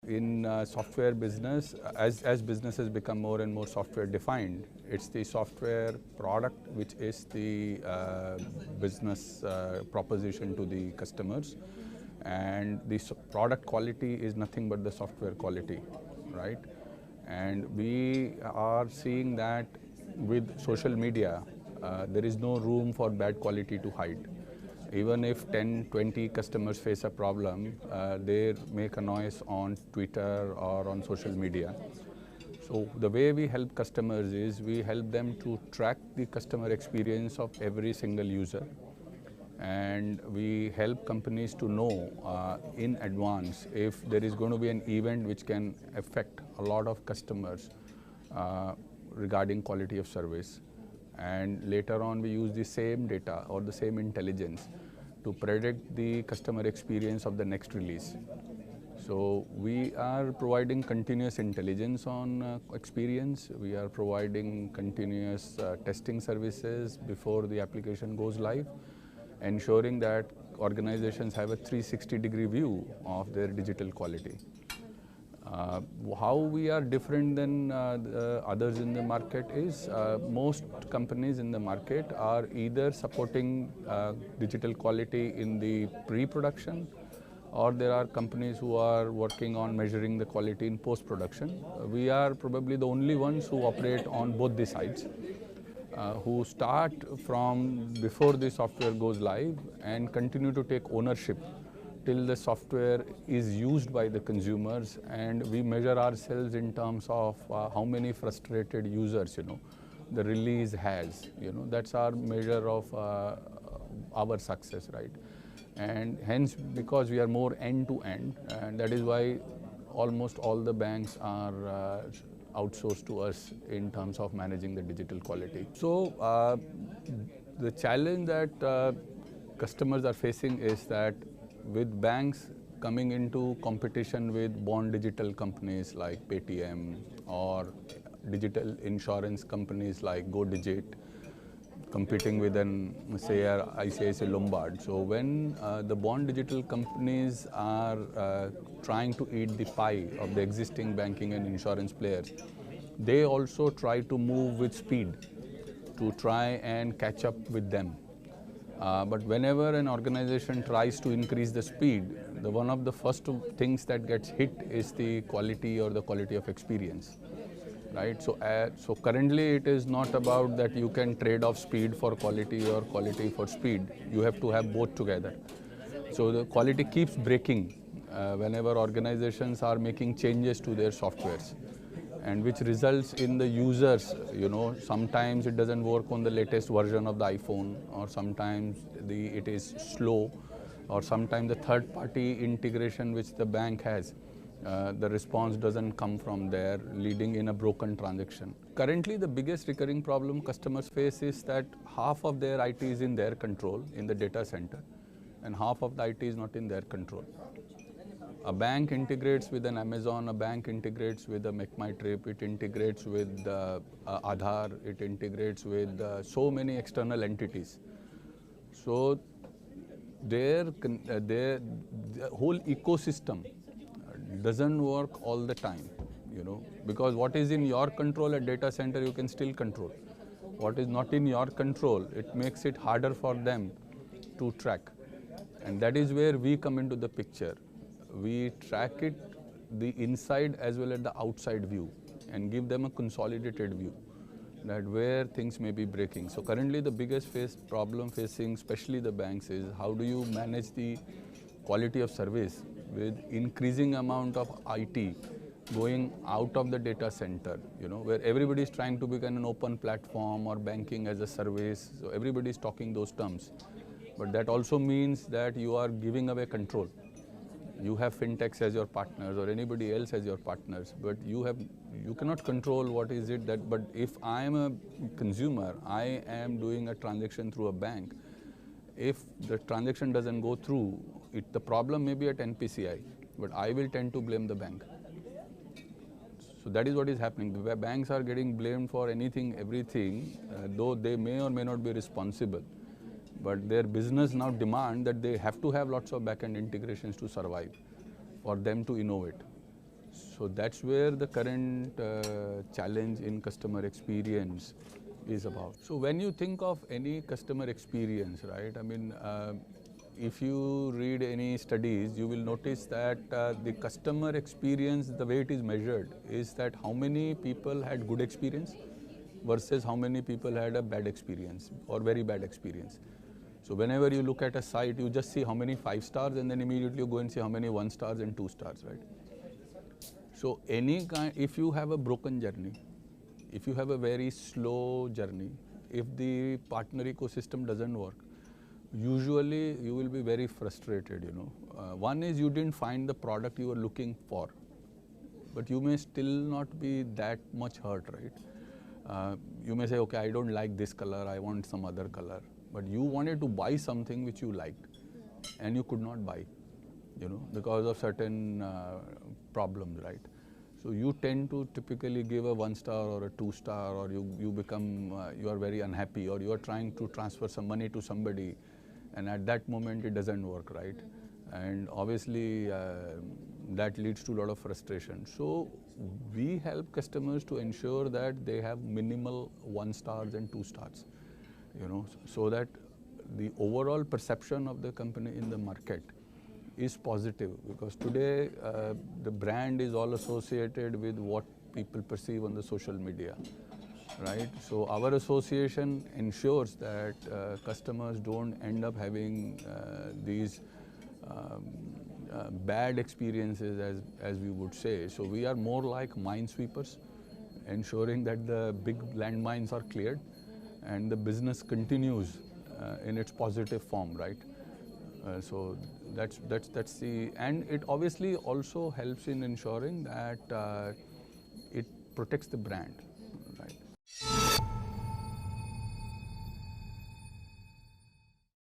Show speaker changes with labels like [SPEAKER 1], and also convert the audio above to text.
[SPEAKER 1] in software business, as businesses become more and more software defined, it's the software product which is the business proposition to the customers, and the product quality is nothing but the software quality, right? And we are seeing that with social media, there is no room for bad quality to hide. Even if 10, 20 customers face a problem, they make a noise on Twitter or on social media. So the way we help customers is we help them to track the customer experience of every single user. And we help companies to know in advance if there is going to be an event which can affect a lot of customers regarding quality of service. And later on, we use the same data or the same intelligence to predict the customer experience of the next release. So we are providing continuous intelligence on experience. We are providing continuous testing services before the application goes live, ensuring that organizations have a 360-degree view of their digital quality. How we are different than others in the market is most companies in the market are either supporting digital quality in the pre-production, or there are companies who are working on measuring the quality in post-production. We are probably the only ones who operate on both the sides, who start from before the software goes live and continue to take ownership till the software is used by the consumers, and we measure ourselves in terms of how many frustrated users, the release has. That's our measure of our success, right? And hence, because we are more end-to-end, and that is why almost all the banks are outsourced to us in terms of managing the digital quality. So the challenge that customers are facing is that with banks coming into competition with born digital companies like Paytm or digital insurance companies like GoDigit, competing with say ICICI Lombard. So when the born digital companies are trying to eat the pie of the existing banking and insurance players, they also try to move with speed to try and catch up with them. But whenever an organization tries to increase the speed, one of the first things that gets hit is the quality or the quality of experience, right? So currently it is not about that you can trade off speed for quality or quality for speed. You have to have both together. So the quality keeps breaking whenever organizations are making changes to their softwares, and which results in the users, sometimes it doesn't work on the latest version of the iPhone, or sometimes it is slow, or sometimes the third-party integration which the bank has, the response doesn't come from there, leading in a broken transaction. Currently, the biggest recurring problem customers face is that half of their IT is in their control in the data center, and half of the IT is not in their control. A bank integrates with an Amazon, a bank integrates with a MakeMyTrip, it integrates with Aadhaar, it integrates with so many external entities. So the whole ecosystem doesn't work all the time, because what is in your control at data center you can still control. What is not in your control, it makes it harder for them to track. And that is where we come into the picture. We track it, the inside as well as the outside view, and give them a consolidated view that where things may be breaking. So currently the biggest problem facing especially the banks is how do you manage the quality of service with increasing amount of IT going out of the data center, where everybody is trying to become an open platform or banking as a service. So everybody is talking those terms. But that also means that you are giving away control. You have fintechs as your partners or anybody else as your partners, but you cannot control what is it that, but if I am a consumer, I am doing a transaction through a bank. If the transaction doesn't go through, the problem may be at NPCI, but I will tend to blame the bank. So that is what is happening. The banks are getting blamed for anything, everything, though they may or may not be responsible. But their business now demand that they have to have lots of back-end integrations to survive, for them to innovate. So that's where the current challenge in customer experience is about. So when you think of any customer experience, right, I mean, if you read any studies, you will notice that the customer experience, the way it is measured, is that how many people had good experience versus how many people had a bad experience or very bad experience. So whenever you look at a site, you just see how many 5 stars and then immediately you go and see how many 1 stars and 2 stars, right? So any kind, if you have a broken journey, if you have a very slow journey, if the partner ecosystem doesn't work, usually you will be very frustrated, you know. One is you didn't find the product you were looking for, but you may still not be that much hurt, right? You may say, okay, I don't like this color, I want some other color. But you wanted to buy something which you liked and you could not buy, you know, because of certain problems, right? So you tend to typically give a 1 star or a 2 star, or you become, you are very unhappy, or you are trying to transfer some money to somebody, and at that moment it doesn't work, right? And obviously that leads to a lot of frustration. So we help customers to ensure that they have minimal 1 stars and 2 stars, you know, so that the overall perception of the company in the market is positive, because today the brand is all associated with what people perceive on the social media, right? So our association ensures that customers don't end up having these bad experiences, as we would say. So we are more like minesweepers, ensuring that the big landmines are cleared and the business continues in its positive form, right? So that's the, and it obviously also helps in ensuring that it protects the brand, right?